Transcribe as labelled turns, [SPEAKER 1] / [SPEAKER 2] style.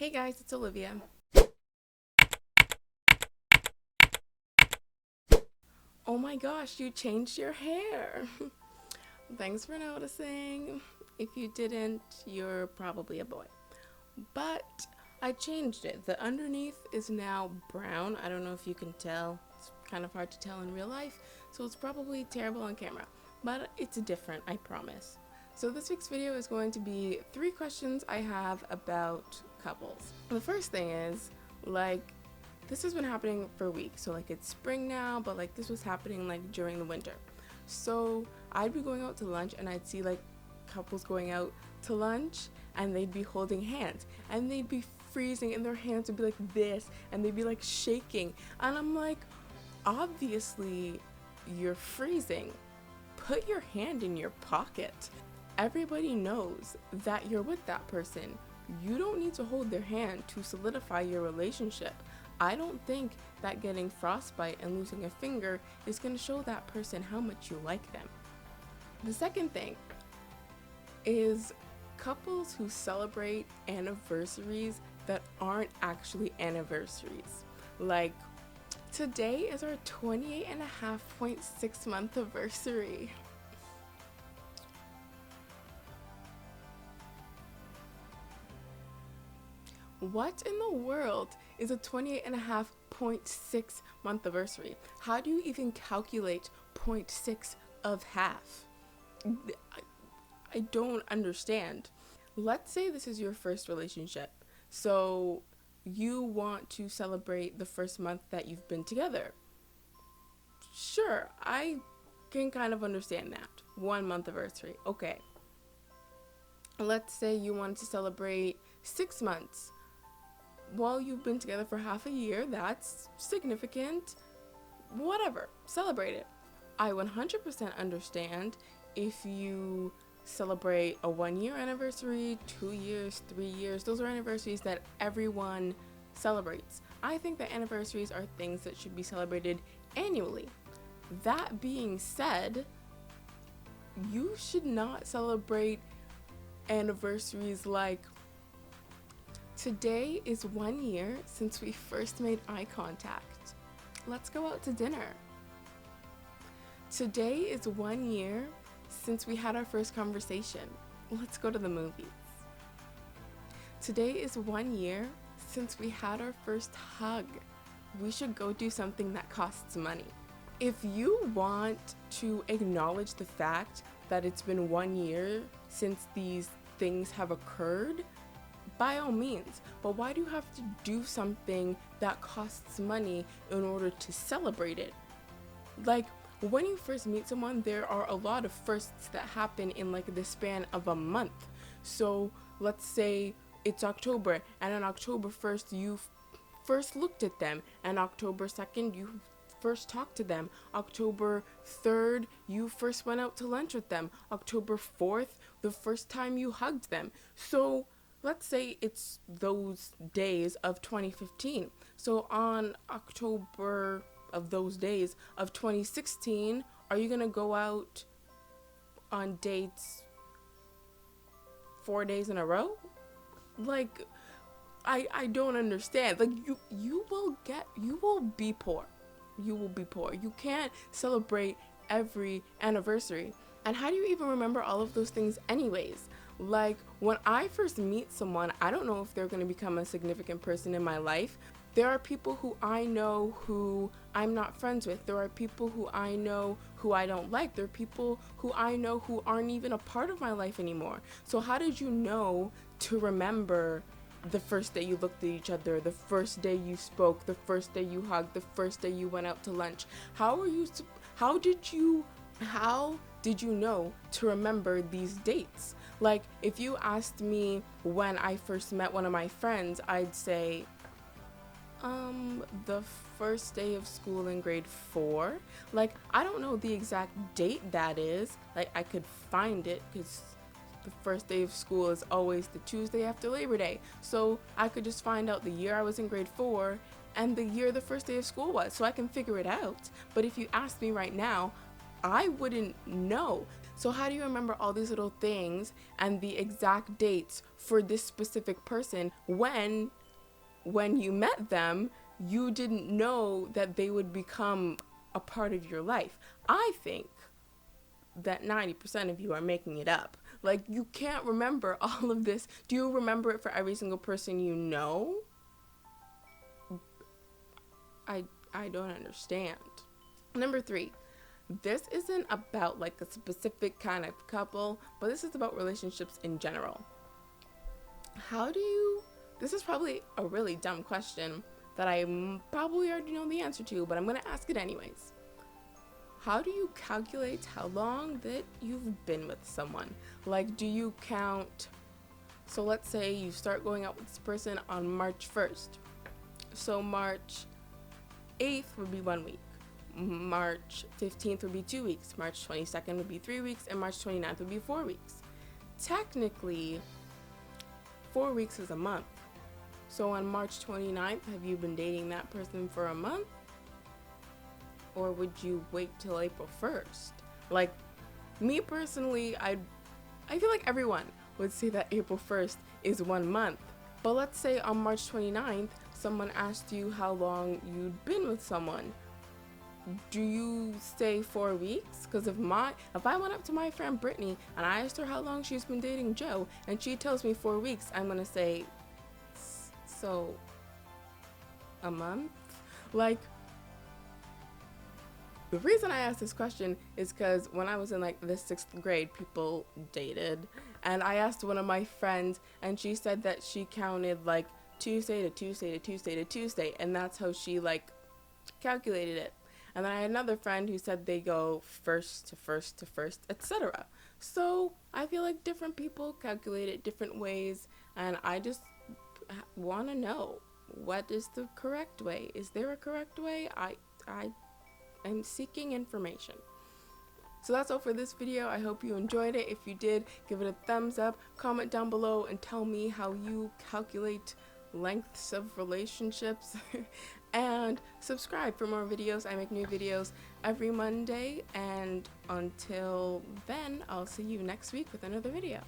[SPEAKER 1] Hey guys, it's Olivia. Oh my gosh, you changed your hair. Thanks for noticing. If you didn't, you're probably a boy. But I changed it. The underneath is now brown. I don't know if you can tell. It's kind of hard to tell in real life, so it's probably terrible on camera. But it's different, I promise. So this week's video is going to be 3 questions I have about couples. The first thing is, this has been happening for weeks. So it's spring now, but this was happening during the winter. So I'd be going out to lunch and I'd see couples going out to lunch and they'd be holding hands and they'd be freezing and their hands would be like this and they'd be shaking. And I'm like, obviously you're freezing. Put your hand in your pocket. Everybody knows that you're with that person. You don't need to hold their hand to solidify your relationship. I don't think that getting frostbite and losing a finger is going to show that person how much you like them. The second thing is couples who celebrate anniversaries that aren't actually anniversaries. Today is our 28.5.6 month anniversary. What in the world is a 28.5.6 month anniversary? How do you even calculate 0.6 of half? I don't understand. Let's say this is your first relationship. So you want to celebrate the first month that you've been together. Sure, I can kind of understand that. 1 month anniversary. Okay. Let's say you want to celebrate 6 months. Well, you've been together for half a year. That's significant. Whatever. Celebrate it. I 100% understand if you celebrate a 1-year anniversary, 2 years, 3 years. Those are anniversaries that everyone celebrates. I think that anniversaries are things that should be celebrated annually. That being said, you should not celebrate anniversaries today is 1 year since we first made eye contact. Let's go out to dinner. Today is 1 year since we had our first conversation. Let's go to the movies. Today is 1 year since we had our first hug. We should go do something that costs money. If you want to acknowledge the fact that it's been 1 year since these things have occurred, by all means, but why do you have to do something that costs money in order to celebrate it? When you first meet someone, there are a lot of firsts that happen in the span of a month. So let's say it's October, and on October 1st you first looked at them, and October 2nd you first talked to them, October 3rd you first went out to lunch with them, October 4th the first time you hugged them. So let's say it's those days of 2015. So on October of those days of 2016, are you going to go out on dates 4 days in a row? I don't understand. You will be poor. You will be poor. You can't celebrate every anniversary. And how do you even remember all of those things anyways? When I first meet someone, I don't know if they're going to become a significant person in my life. There are people who I know who I'm not friends with. There are people who I know who I don't like. There are people who I know who aren't even a part of my life anymore. So how did you know to remember the first day you looked at each other, the first day you spoke, the first day you hugged, the first day you went out to lunch? How did you know to remember these dates? If you asked me when I first met one of my friends, I'd say, the first day of school in grade 4. I don't know the exact date that is. I could find it because the first day of school is always the Tuesday after Labor Day. So I could just find out the year I was in grade 4 and the year the first day of school was, so I can figure it out. But if you asked me right now, I wouldn't know. So how do you remember all these little things and the exact dates for this specific person when you met them, you didn't know that they would become a part of your life? I think that 90% of you are making it up. Like, you can't remember all of this. Do you remember it for every single person you know? I don't understand. Number 3, this isn't about like a specific kind of couple, but this is about relationships in general. This is probably a really dumb question that I probably already know the answer to, but I'm going to ask it anyways. How do you calculate how long that you've been with someone? Like, do you count? So let's say you start going out with this person on March 1st. So March 8th would be 1 week. March 15th would be 2 weeks. March 22nd would be 3 weeks. And March 29th would be 4 weeks. Technically, 4 weeks is a month. So on March 29th, have you been dating that person for a month? Or would you wait till April 1st? Like, me personally, I feel like everyone would say that April 1st is 1 month. But let's say on March 29th, someone asked you how long you'd been with someone. Do you say 4 weeks? Because if I went up to my friend Brittany and I asked her how long she's been dating Joe and she tells me 4 weeks, I'm gonna say, so a month? Like, the reason I asked this question is because when I was in like the 6th grade, people dated, and I asked one of my friends and she said that she counted like Tuesday to Tuesday to Tuesday to Tuesday, and that's how she like calculated it. And then I had another friend who said they go first to first to first, etc. So I feel like different people calculate it different ways, and I just want to know, what is the correct way? Is there a correct way? I'm seeking information. So that's all for this video. I hope you enjoyed it. If you did, give it a thumbs up, comment down below, and tell me how you calculate lengths of relationships. And subscribe for more videos. I make new videos every Monday, and until then, I'll see you next week with another video.